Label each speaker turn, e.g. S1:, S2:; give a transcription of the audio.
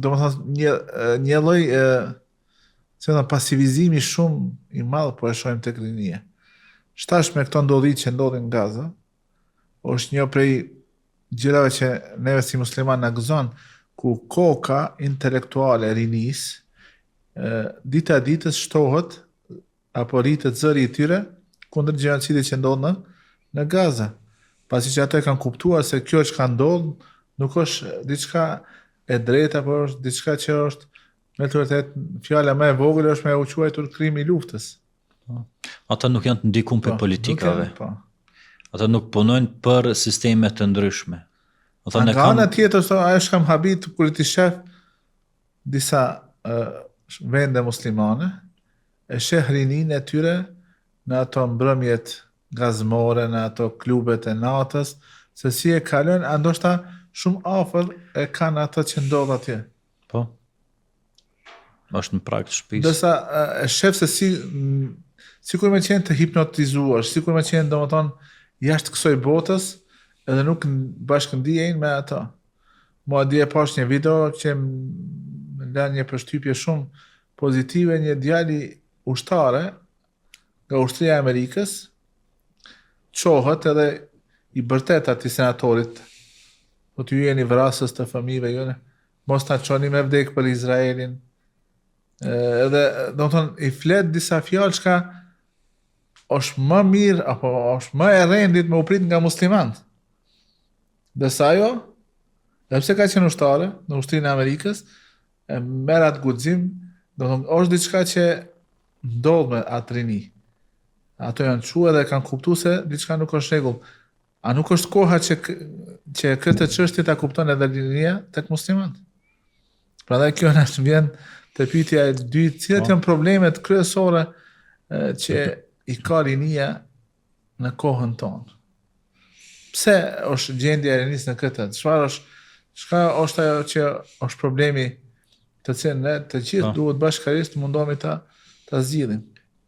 S1: një lloj pasivizimi shumë i madh po e shohim tek rinia. Shtash me këto ndodhi që ndodhin në Gaza, është një prej gjërave që neve si musliman na gëzon, ku koka intelektuale e rinis dita ditës shtohet apo rritet zëri i tyre kundër gjenocidit që ndodh në Gaza. Pasi që ato e kanë kuptuar se kjo që ka ndodhur nuk është diçka e drejtë, apo është diçka që është me të vërtet fjala më e vogël është me u quajtur krimi i luftës.
S2: Ata nuk janë të ndikuar për politikave. Ata nuk punojnë për sisteme të ndryshme.
S1: Nga ana tjetër, ajo që kam habit kur ti shef disa vende muslimane, e sheh rinin e tyre në ato mbrëmjet gazmore, në ato klubet e natës, se si e kalojnë, ndoshta shumë afër e kanë ato që ndodh atje.
S2: Po. Është në prag të shtëpisë.
S1: Dërsa e shef se sikur me qenë të hipnotizuar, sikur me qenë domethënë jashtë kësaj botës, edhe nuk bashkëndijejnë me ato. Mua dje pash një video që më lën një përshtypje shumë pozitive, një djali ushtare nga ushtria e Amerikës, qohët edhe i bërtet atij senatorit, po t'ju jeni vrasës të fëmijëve jone, mos ta çoni me vdek për Izraelin. Edhe domethënë i flet disa fjalë që është më mirë apo është më e rendit me u prit nga muslimanët. Dërsa ajo, dhe pse ka qenë ushtare në ushtrinë e Amerikës, e merr atë guxim, domethënë është diçka që ndodh me atë rini. Ato janë çuar dhe kanë kuptuar se diçka nuk është rregull. A nuk është koha që këtë çështje ta kupton edhe rinia tek muslimanët? Prandaj kjo na vjen te pyetja e dytë, cilat janë problemet kryesore që i ka rinia në kohën tonë? Pse është gjendja e rinisë në këtë? Çka është ajo që është problemi të cilën ne të gjithë duhet bashkërisht mundohemi ta zgjidhim?